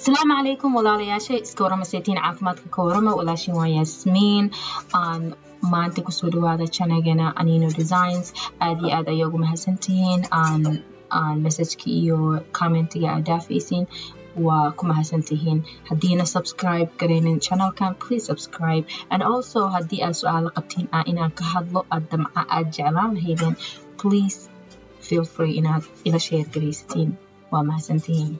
السلام عليكم walaalayaashay iska waramaysaytiin caafimaadka ka warama walaashin waa Yasmin maanta ku soo dhawaada channelgeena Anino Designs aad iyo aad ayagu mahadsantihiin message-ki iyo comment-iga aad dhaafaysiin waa ku mahadsantihiin haddiina subscribe gareynin channelkan please subscribe and also haddii aad su'aalo qabtiin inaan ka hadlo aad damca aad jeclaan lahaydeen please feel free inaad ila share garaysatiin waa mahadsantihiin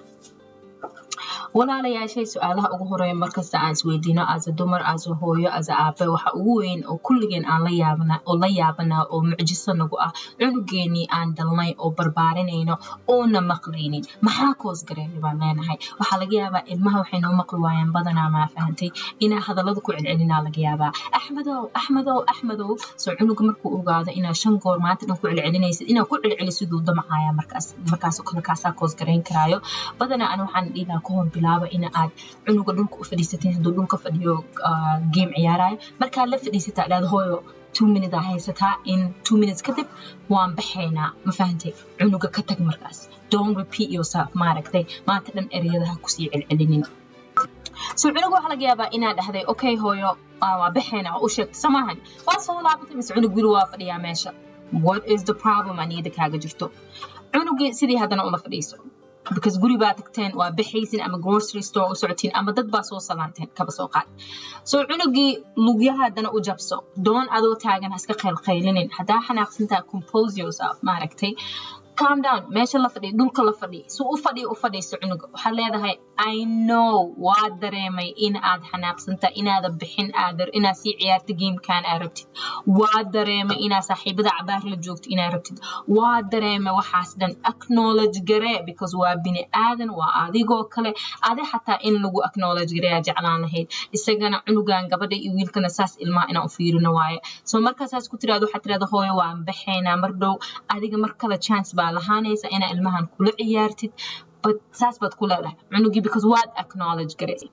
walaalayaashay su'aalaha ugu horeeya markasta aan isweydiino as a dumar as a hooyo as a aabe waxa ugu weyn oo kulligeen aan la yaabana oo mucjiso nagu ah cunugeenii aan dalnay oo barbaarinayno oo na maqlaynin maxaa koos gareeyay baan leenahay waxa laga yaabaa ilmaha waxay noo maqli waayaan badanaa ma fahantay inaa hadallada ku celcelinaa laga yaabaa axmedow soo cunuga markuu ogaado inaa 5 goor maanta dhan ku celcelinaysid inaa ku celcelisid uu damacaya markaas oo kale kaasaa koos gareyn karaayo badanaa aan waxaan dhigaa ka hor bilaabo in aad cunuga dhulka u fadhiisateen haduu dhulka fadhiyo game ciyaarayo markaa la fadhiisataa dhaad hooyo 2 minutes haysataa in 2 minutes kadib waan baxaynaa ma fahantay cunuga ka tag markaas don't repeat yourself maaragtay maanta dhan ereyadaha ku sii celcelinin so cunuga waxa laga yaabaa inaad dhahday okay hooyo waa baxaynaa u sheegtay samahan waa soo laabatay mis cunug wili waa fadhiyaa meesha what is the problem aniyada kaaga jirto cunugii sidii haddana uma fadhiiso because guri baa tagteen waa bixaysin ama grocery store u socotiin ama dad baa soo salaanteen kaba soo qaad so cunugii lugyahadana u jabso doon adoo taagan iska qaylqaylinin hadaa xanaaqsantaa compose yourself maaragtay calm down meesha la fadhi dhulka la fadhi soo u fadhiiso cunuga waxa leedahay I know waa dareemay in aad xanaaqsanta inaad bixin inaad si ciyaarta game kan aad rabtid waa dareemay inaad saaxiibada cabaar la joogto inaad rabtid waa dareemay waxaas dhan acknowledge garee because waa bini aadan waa adigoo kale xataa in lagu acknowledge garee jeclaan lahayd isagana cunugan gabadha iyo wiilkana saas ilmaha inaan u fiirino waaye soo markaasaas ku tiraado waxa tiraado hooyo waan baxaynaa mar dhow adiga mar kale chance baa lahaanaysa inaa ilmahan kula ciyaartid but saas baad ku leedahay cunugii because waad acknowledge garaysa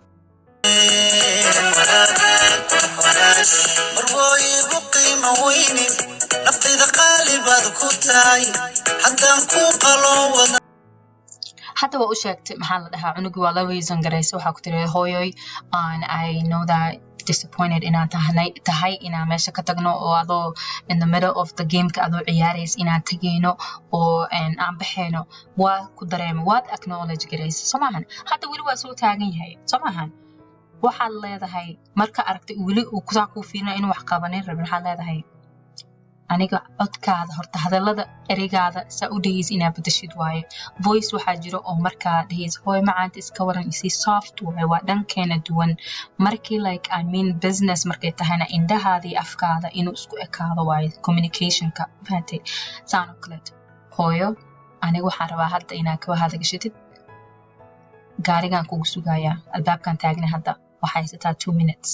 marwooyigu qiimo weyni naftayda qaalibaad ku tahay haddaan ku qalowada حتى waa u sheegtay maxaa la dhahaa cunugii waa la reason garaysa waxa ku tiri hooyoy I know that disappointed inaan tahay inaan meesha ka tagno oo adoo in the middle of the game ka adoo ciyaaraysa inaan tagayno oo aan baxayno waa ku dareemay waad acknowledge garaysa somahan hadda wili waa soo taagan yahay somahan waxaad leedahay marka aragtay wili uu ku fiirina inuu wax qabanin rabin waxaad leedahay aniga codkaada horta hadallada ereygaada saa u dhageysa inaad bedeshid waaye voice waxaa jiro oo markaa dhageysa hooy macaanta iska waran isi soft waaye waa dhankeena duwan markii like I mean business markay tahayna indhahaadii afkaada inuu isku ekaado waaye communicationka fahantay saan oo kaleeto hooyo aniga waxaan rabaa hadda inaad kaba hadagashitid gaarigaan kugu sugayaa albaabkan taagna hadda waxaa haysataa 2 minutes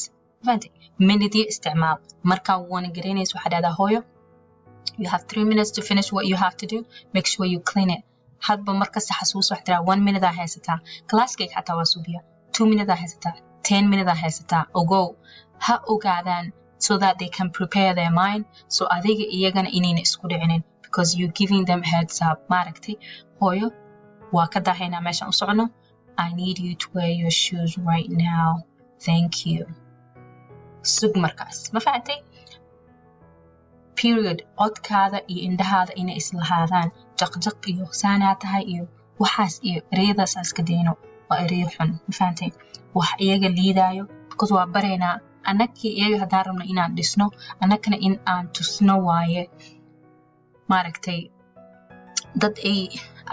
fahantay minute isticmaal markaa wana garaynaysa waxaa dhahdaa hooyo you have 3 minutes to finish what you have to do make sure you clean it hadba markasta xasuus wax tiraa 1 minute haysataa classkayga xataa waa subiya 2 minute haysataa 10 minute haysataa ogo ha ogaadaan so that they can prepare their mind so adiga iyagana inayna isku dhicinin because you giving them heads up maaragtay hooyo waa ka dahaynaa meeshaan u socono I need you to wear your shoes right now thank you sug markaas ma fahantay period codkaada iyo indhahaada inay islahaadaan jaqjaq iyo saanaa tahay iyo waxaas iyo ereyadaas iska deyno waa ereyo xun ma fahantay wax iyaga liidaayo because waa bareynaa annagii iyaga haddaan rabno inaan dhisno annagana in aan tusno waaye maaragtay dad ay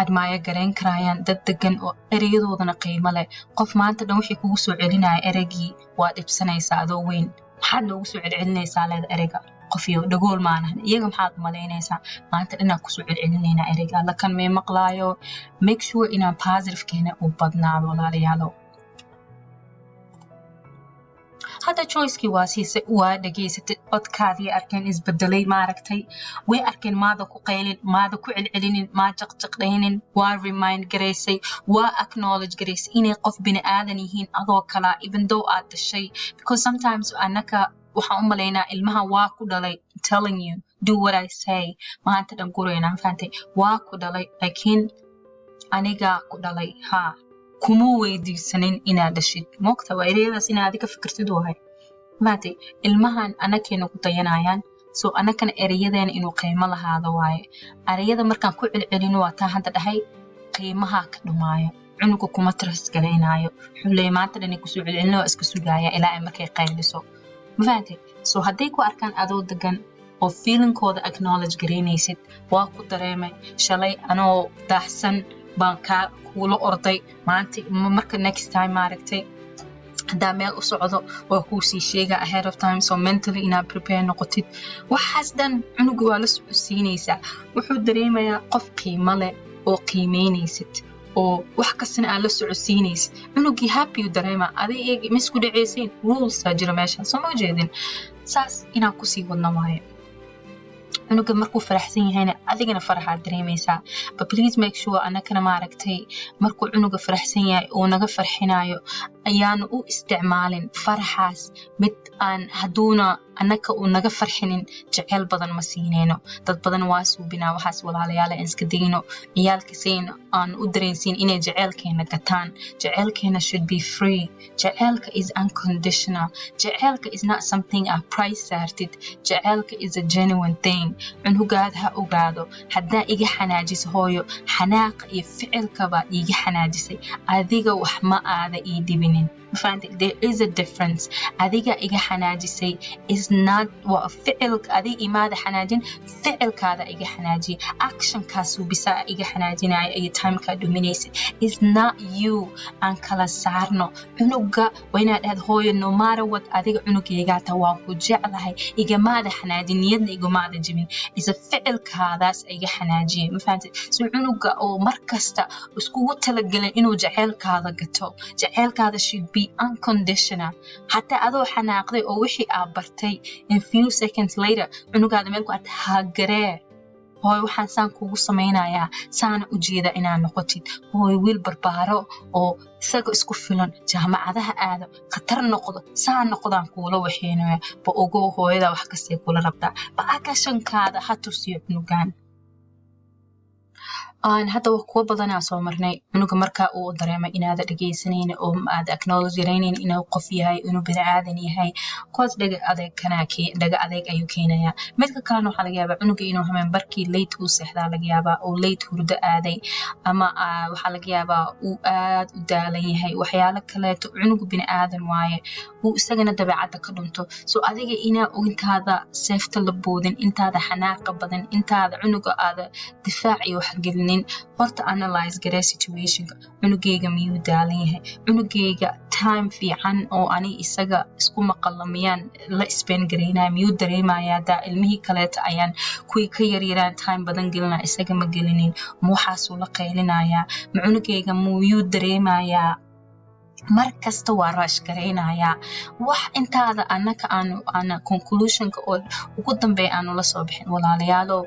admire garayn karayaan dad degan oo ereyadoodana qiimo leh qof maanta dhan wixii kugu soo celinaya ereygii waa dhibsanaysaa adoo weyn maxaad noogu soo celcelinaysaa leeda ereyga qof iyo dhagool maanahan iyaga maxaad malaynaysaa maanta dhanaan kusoo celcelinaynaa ereyga lakan may maqlaayo make sure inaan positive keena u badnaado walaalayaalo hadda choice-kii waa siisay waa dhageysatay codkaadii arkeen isbedelay maaragtay way arkeen maada ku qaylin maada ku celcelinin maa jaqjaqdaynin waa remind garaysay waa acknowledge garaysay inay qof bini aadan yihiin adoo kala even though aad dashay because sometimes annaka waxaan u malaynaa ilmaha waa ku dhalay telling you do what I say maanta dhan gurayna fahantay waa ku dhalay laakiin aniga ku dhalay kuma weydiisanin inaad dhashid moogta waa ereyadaas inaad adiga fikirtid wahay maatay ilmahan anakeena ku dayanayaan so anakana ereyadeena inuu qiimo lahaado waaye ereyada markaan ku celcelino waa taa hadda dhahay qiimaha ka dhumaayo cunuga kuma trust gareynayo xulay maanta dhan ku soo celcelino waa iska sugaya ilaa ay markay qayliso mafaatay so hadday ku arkaan adoo degan oo feelingkooda acknowledge gareynaysid waa ku dareemay shalay anoo daahsan baan kaa kula orday maanta marka next time maaragtay hadaa meel u socdo waa kuu sii sheega ahead of time so mentally inaad prepare noqotid waxaas dhan cunuga waa la socodsiinaysaa wuxuu dareemayaa qof qiimo leh oo qiimeynaysid oo wax kastana aan la socodsiinaysid cunugii happy u dareema adiga ma isku dhaceysiin rules jira meesha soo ma jeedin saas inaan kusii wadno waaye cunuga markuu faraxsan yahayna adigana faraxaad dareemaysaa but please make sure anakana maaragtay markuu cunuga faraxsan yahay oo naga farxinayo ayaanu u isticmaalin faraxaas mid aan haduuna anaka uu naga farxinin jecel badan ma siineyno dad badan waa suubinaa waxaas walaalayaal aan iska dayno ciyaalkiisayna aan u dareensiin inay jecelkeena gataan jecelkeena should be free jecelka is unconditional jecelka is not something a price saartid jecelka is a genuine thing cunugaad ha ogaado haddaa iga xanaajiso hooyo xanaaqa iyo ficilkaba iga xanaajisay adiga wax ma aada ii dhibinin there is a difference adiga iga xanaajisay is not wa ficil adiga imaada xanaajin ficilkaada iga xanaajiye actionkaasu bisa iga xanaajinaya iyo timeka dominaysa is not you aan kala saarno cunuga wayna dhaad hooyo no matter what adiga cunugayga ta waa ku jeclahay igamaada xanaajin niyadna igamaada jibin is a ficilkaadaas iga xanaajiye ma fahamtay soo cunuga oo markasta iskugu talagalay inuu jecelkaada gato jecelkaada should be unconditional hatta adoo xanaaqday oo wixii aad bartay in few seconds later cunugaada meel ku arta hagaree hooy waxaan saan kugu samaynayaa saana u jeeda inaad noqotid hooy wiil barbaaro oo isaga isku filan jaamacadaha aado khatar noqdo saan noqdaan kuula waxeenaya ba ogo hooyada wax kastay kula rabtaa ba akashankaada ha tusiyo cunugan aan hadda kuwa badanaa soo marnay cunuga marka uu dareemay inaad dhageysaneen oo aad acknowledge gareyneen inuu qof yahay inuu bini'aadan yahay qof dhaga adeeg ayuu keenayaa midka kalena waxa laga yaabaa cunuga inuu hameen barkii late uu seexdaa laga yaabaa oo late hurdo aaday ama waxa laga yaabaa uu aad u daalan yahay waxyaalo kale cunuga bini'aadan waaye uu isagana dabeecadda ka dhunto soo adiga inaa intaada seefta la boodin intaada xanaaqa badan intaada cunuga aada difaac iyo wax gelin horta analyze garee situationka cunugayga miyuu daalan yahay cunugayga time fiican oo ani isaga isku maqalamiyaan la spend gareynaa miyuu dareemayaa daa ilmihii kaleeta ayaan kuwii ka yaryaraan time badan gelinaa isaga ma gelinin ma waxaasuu la qaylinayaa ma cunugayga miyuu dareemayaa markasta waa rush gareynayaa wax intaada anaka aana conclusionka oo ugu dambeeya aanu la soo bixin walaalayaalo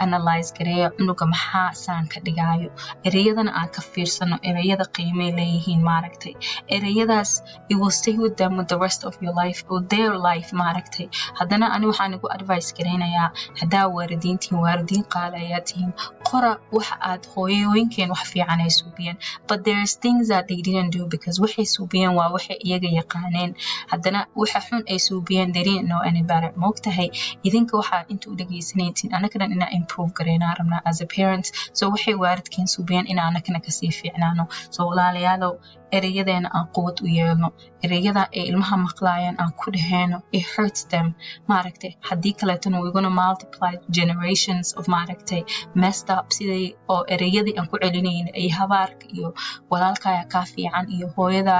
analyze gareeyo cunuga maxaa saan ka dhigaayo ereyadana aan ka fiirsano ereyada qiimay leeyihiin maaragtay ereyadaas it will stay with them with the rest of your life or their life maaragtay haddana ani waxaan igu advice gareynayaa haddaa waalidiin qaali ayaa tihiin qora waxa aad hooyooyinkeen wax fiican ay suubiyeen but there's things that they didn't do because waxay suubiyeen waa waxay iyaga yaqaaneen haddana waxa xun ay suubiyeen they didn't know any better moogtahay idinka waxaa inta u dhageysanaytiin anaka dhan inaa improve gareynaa rabnaa as a parent so waxay waalidkeen suubiyeen in anakana kasii fiicnaano so walaalayaalow erayadeena aan quwad u yeelno ereyada ay ilmaha maqlaayaan aan ku dhaheeno it hurts them maaragtay haddii kaleetana we're gonna multiply generations of maaragtay messed up sidii oo ereyadii aan ku celinayna ay habaarka iyo walaalkaya kaa fiican iyo hooyada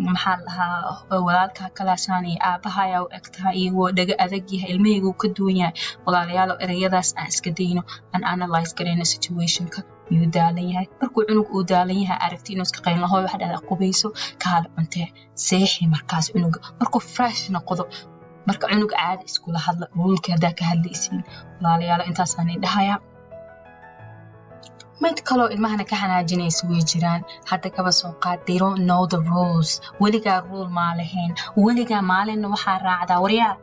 maxaa lahaa walaalkaa kalaasaan iyo aabahaya u egtahay iyo dhaga adag yahay ilmahaygu ka duwan yahay walaalayaalow ereyadaas aan iska dayno aan analyze gareyno situationka yuu daalan yahay markuu cunug uu daalan yahay aragti inuu iska qayn lahoy waxa dhahdaa qubayso kaala cuntee seexi markaas cunuga markuu fresh noqdo marka cunug caadi iskula hadla ruulka haddaa ka hadlaysiin walaalayaal intaasaan idhahayaa mid kaloo ilmahana ka xanaajinaysa way jiraan hadda kaba soo qaad they don't know the rules weligaa rule maa lahayn weligaa maalinna waxaa raacdaa waryaa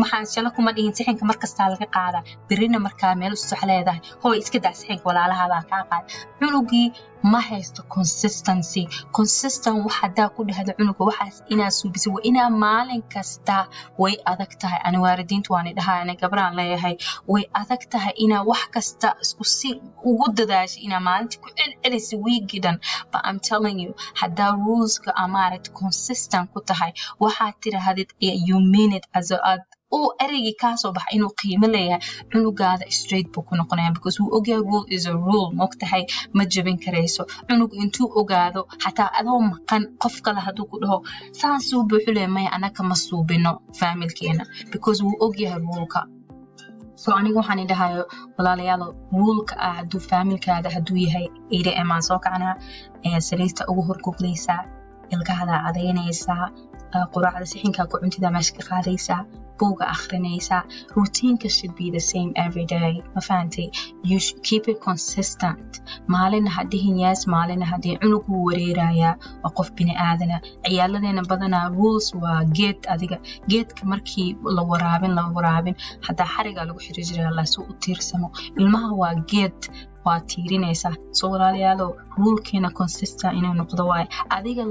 waxaan shala kuma dhihin sixinka markastaa laga qaadaa birina markaa meel usox leedahay hooy iska daa sixinka walaalahaabaa kaa qaad cunugii ma haysto consistency consistent wax haddaa ku dhahda cunuga waxaas inaa suubisa waa inaa maalin kasta way adag tahay ani waalidiintu waan idhahaa ana gabraan leeyahay way adag tahay inaa wax kasta isku si ugu dadaashay inaa maalintii ku celcelisa weekii dhan but I'm telling you haddaa ruleska amaarad consistent ku tahay waxaad tirahdid you mean it as a ereygi kaasoo baxa inuu qiimo leeyahay cunugaada straight buu ku noqonaya because wuu ogyahay rule is a rule moogtahay ma jabin karayso cunug intuu ogaado xataa adoo maqan qof kale hadduu ku dhaho saan suu buuxu leeyahay maya anaka ma suubino faamilkeena because wuu ogyahay ruleka so aniga waxaan idhahayo walaalayaal ruleka hadduu faamilkaada hadduu yahay 8 am aan soo kacnaa sariirta ugu horgoglaysaa ilkahadaa cadaynaysaa quraacda sixinkaa ku cuntida meesha ka qaadaysaa buuga akhrinaysaa routine should be the same every day ma fahantay you should keep it consistent maalina hadhihin yes maalina hadii cunugu wareerayaa waa qof bini aadana ciyaaladeena badanaa rules waa geedka markii la waraabin hadaa xariga lagu xiri jiray la soo u tiirsamo ilmaha waa geed waa tiirinaysa soo walaalayaalo rulekeena consistent inuu noqdo waay aniga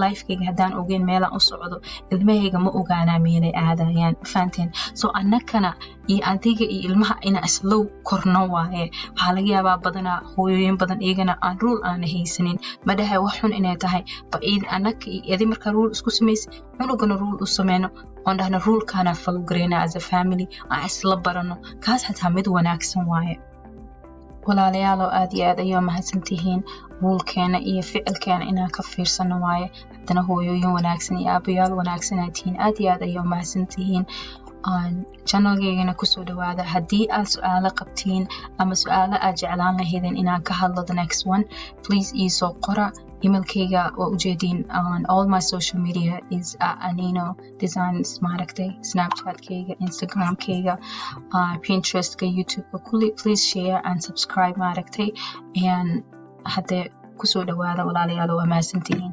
lifekeyga hadaan ogeyn meelaan u socdo ilmahayga ma ogaanaa meelay aadayaan fahanteen soo annakana iyo adiga iyo ilmaha ina islow korno waaye waxaa laga yaabaa badanaa hooyooyin badan iyagana aan rule aan haysanin ma dhahay wax xun inay tahay annaka iyo markaa rule isku samaysa cunugana rule u sameyno oon dhahna rulekaana follow gareyna as a family aan isla barano kaas xataa mid wanaagsan waaye walaalayaal aad iyo aad ayuu mahadsantihiin rulkeena iyo ficilkeena inaan ka fiirsano waaye hadana hooyooyin wanaagsan iyo aabayaal wanaagsan aad tihiin aad iyo aad ayuu mahadsantihiin channelkeena kusoo dhawaada haddii aad su'aalo qabtiin ama su'aalo aad jeclaan lahaydeen inaan ka hadlo the next one please iisoo qora emailkayga waa ujeedin on all my social media is Anino Designs maaragtay Snapchatkayga Instagramkayga Pinterestka YouTubeka kulli please share and subscribe maaragtay and haddee kusoo dhawaada walaalayaal waa mahadsantihiin